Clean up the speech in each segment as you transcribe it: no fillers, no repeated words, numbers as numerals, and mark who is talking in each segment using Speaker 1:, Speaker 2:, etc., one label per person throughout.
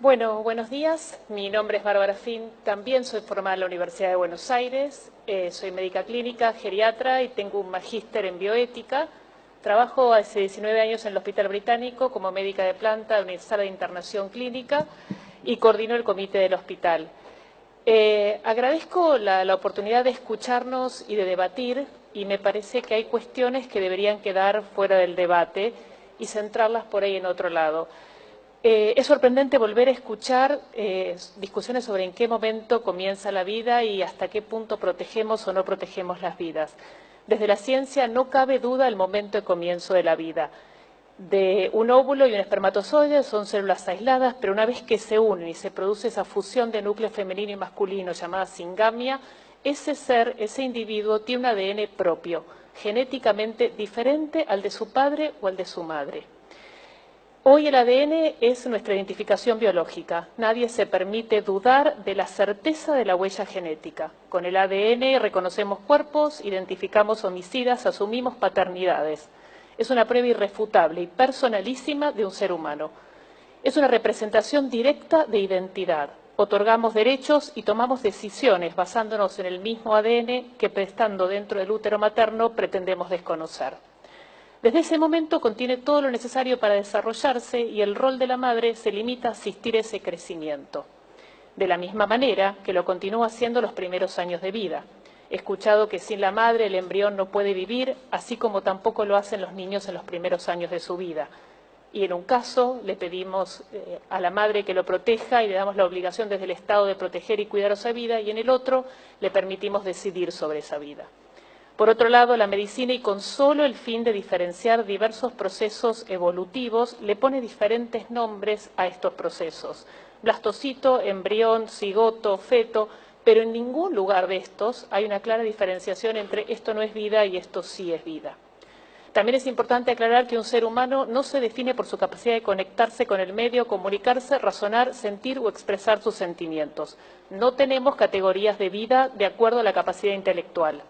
Speaker 1: Bueno, buenos días. Mi nombre es Bárbara Fin. También soy formada en la Universidad de Buenos Aires. Soy médica clínica, geriatra y tengo un magíster en bioética. Trabajo hace 19 años en el Hospital Británico como médica de planta de una sala de internación clínica y coordino el comité del hospital. Agradezco la oportunidad de escucharnos y de debatir, y me parece que hay cuestiones que deberían quedar fuera del debate y centrarlas por ahí en otro lado. Es sorprendente volver a escuchar discusiones sobre en qué momento comienza la vida y hasta qué punto protegemos o no protegemos las vidas. Desde la ciencia no cabe duda el momento de comienzo de la vida. De un óvulo y un espermatozoide son células aisladas, pero una vez que se unen y se produce esa fusión de núcleo femenino y masculino llamada singamia, ese ser, ese individuo, tiene un ADN propio, genéticamente diferente al de su padre o al de su madre. Hoy el ADN es nuestra identificación biológica. Nadie se permite dudar de la certeza de la huella genética. Con el ADN reconocemos cuerpos, identificamos homicidas, asumimos paternidades. Es una prueba irrefutable y personalísima de un ser humano. Es una representación directa de identidad. Otorgamos derechos y tomamos decisiones basándonos en el mismo ADN que, estando dentro del útero materno, pretendemos desconocer. Desde ese momento contiene todo lo necesario para desarrollarse y el rol de la madre se limita a asistir ese crecimiento. De la misma manera que lo continúa haciendo los primeros años de vida. He escuchado que sin la madre el embrión no puede vivir, así como tampoco lo hacen los niños en los primeros años de su vida. Y en un caso le pedimos a la madre que lo proteja y le damos la obligación desde el Estado de proteger y cuidar esa vida, y en el otro le permitimos decidir sobre esa vida. Por otro lado, la medicina, y con solo el fin de diferenciar diversos procesos evolutivos, le pone diferentes nombres a estos procesos. Blastocito, embrión, cigoto, feto, pero en ningún lugar de estos hay una clara diferenciación entre esto no es vida y esto sí es vida. También es importante aclarar que un ser humano no se define por su capacidad de conectarse con el medio, comunicarse, razonar, sentir o expresar sus sentimientos. No tenemos categorías de vida de acuerdo a la capacidad intelectual.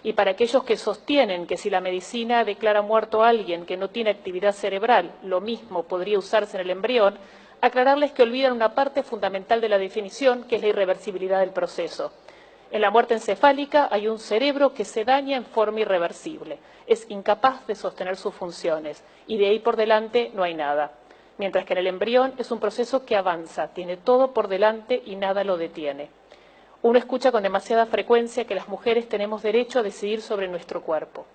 Speaker 1: Y para aquellos que sostienen que si la medicina declara muerto a alguien que no tiene actividad cerebral, lo mismo podría usarse en el embrión, aclararles que olvidan una parte fundamental de la definición, que es la irreversibilidad del proceso. En la muerte encefálica hay un cerebro que se daña en forma irreversible, es incapaz de sostener sus funciones y de ahí por delante no hay nada. Mientras que en el embrión es un proceso que avanza, tiene todo por delante y nada lo detiene. Uno escucha con demasiada frecuencia que las mujeres tenemos derecho a decidir sobre nuestro cuerpo.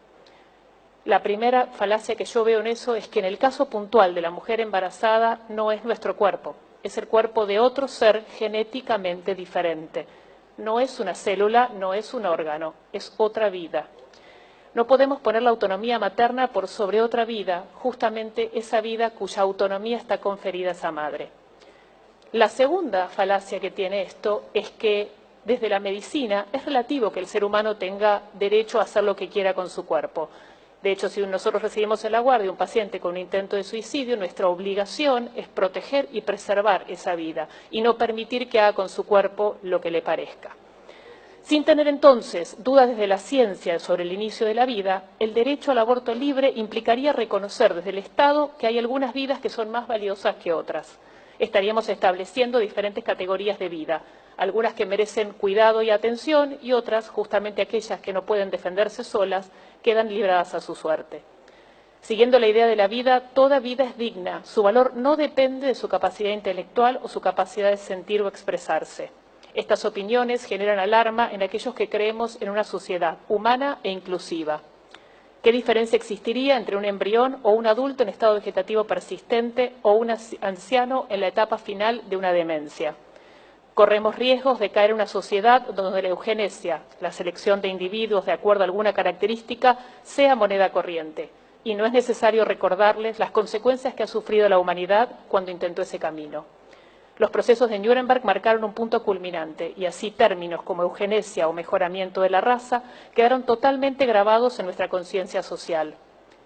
Speaker 1: La primera falacia que yo veo en eso es que en el caso puntual de la mujer embarazada no es nuestro cuerpo, es el cuerpo de otro ser genéticamente diferente. No es una célula, no es un órgano, es otra vida. No podemos poner la autonomía materna por sobre otra vida, justamente esa vida cuya autonomía está conferida a esa madre. La segunda falacia que tiene esto es que desde la medicina es relativo que el ser humano tenga derecho a hacer lo que quiera con su cuerpo. De hecho, si nosotros recibimos en la guardia un paciente con un intento de suicidio, nuestra obligación es proteger y preservar esa vida y no permitir que haga con su cuerpo lo que le parezca. Sin tener entonces dudas desde la ciencia sobre el inicio de la vida, el derecho al aborto libre implicaría reconocer desde el Estado que hay algunas vidas que son más valiosas que otras. Estaríamos estableciendo diferentes categorías de vida, algunas que merecen cuidado y atención y otras, justamente aquellas que no pueden defenderse solas, quedan libradas a su suerte. Siguiendo la idea de la vida, toda vida es digna, su valor no depende de su capacidad intelectual o su capacidad de sentir o expresarse. Estas opiniones generan alarma en aquellos que creemos en una sociedad humana e inclusiva. ¿Qué diferencia existiría entre un embrión o un adulto en estado vegetativo persistente o un anciano en la etapa final de una demencia? Corremos riesgos de caer en una sociedad donde la eugenesia, la selección de individuos de acuerdo a alguna característica, sea moneda corriente. Y no es necesario recordarles las consecuencias que ha sufrido la humanidad cuando intentó ese camino. Los procesos de Nuremberg marcaron un punto culminante y así términos como eugenesia o mejoramiento de la raza quedaron totalmente grabados en nuestra conciencia social.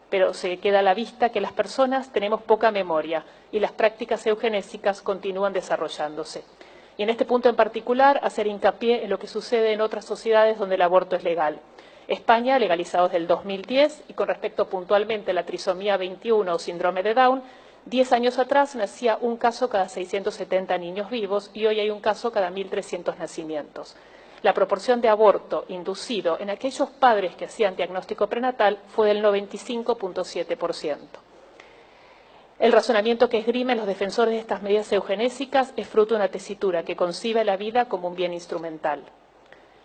Speaker 1: Pero se queda a la vista que las personas tenemos poca memoria y las prácticas eugenésicas continúan desarrollándose. Y en este punto en particular, hacer hincapié en lo que sucede en otras sociedades donde el aborto es legal. España, legalizado desde el 2010, y con respecto puntualmente a la trisomía 21 o síndrome de Down, 10 años atrás nacía un caso cada 670 niños vivos y hoy hay un caso cada 1.300 nacimientos. La proporción de aborto inducido en aquellos padres que hacían diagnóstico prenatal fue del 95.7%. El razonamiento que esgrimen los defensores de estas medidas eugenésicas es fruto de una tesitura que concibe la vida como un bien instrumental.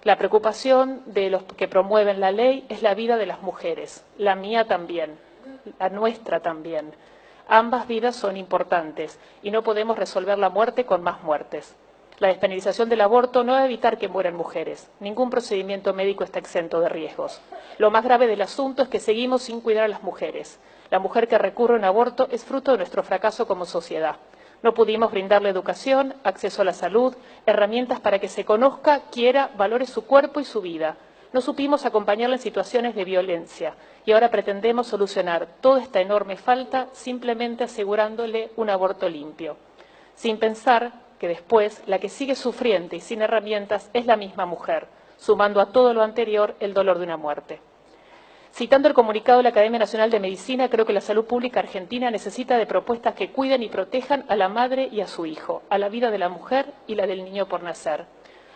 Speaker 1: La preocupación de los que promueven la ley es la vida de las mujeres, la mía también, la nuestra también. Ambas vidas son importantes y no podemos resolver la muerte con más muertes. La despenalización del aborto no va a evitar que mueran mujeres. Ningún procedimiento médico está exento de riesgos. Lo más grave del asunto es que seguimos sin cuidar a las mujeres. La mujer que recurre a un aborto es fruto de nuestro fracaso como sociedad. No pudimos brindarle educación, acceso a la salud, herramientas para que se conozca, quiera, valore su cuerpo y su vida. No supimos acompañarla en situaciones de violencia y ahora pretendemos solucionar toda esta enorme falta simplemente asegurándole un aborto limpio, sin pensar que después la que sigue sufriendo y sin herramientas es la misma mujer, sumando a todo lo anterior el dolor de una muerte. Citando el comunicado de la Academia Nacional de Medicina, creo que la salud pública argentina necesita de propuestas que cuiden y protejan a la madre y a su hijo, a la vida de la mujer y la del niño por nacer.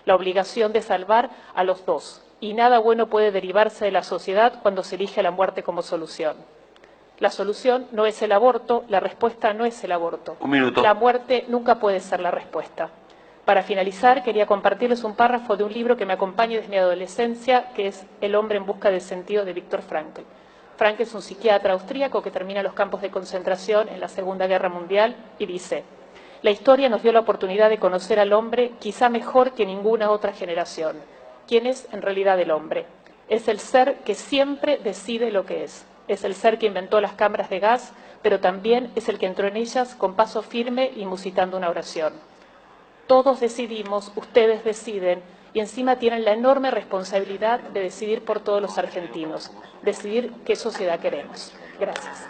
Speaker 1: La obligación de salvar a los dos, y nada bueno puede derivarse de la sociedad cuando se elige la muerte como solución. La solución no es el aborto, la respuesta no es el aborto.
Speaker 2: Un minuto.
Speaker 1: La muerte nunca puede ser la respuesta. Para finalizar, quería compartirles un párrafo de un libro que me acompaña desde mi adolescencia, que es El hombre en busca del sentido, de Viktor Frankl. Frankl es un psiquiatra austríaco que termina los campos de concentración en la Segunda Guerra Mundial y dice: la historia nos dio la oportunidad de conocer al hombre quizá mejor que ninguna otra generación. ¿Quién es en realidad el hombre? Es el ser que siempre decide lo que es. Es el ser que inventó las cámaras de gas, pero también es el que entró en ellas con paso firme y musitando una oración. Todos decidimos, ustedes deciden, y encima tienen la enorme responsabilidad de decidir por todos los argentinos, decidir qué sociedad queremos. Gracias.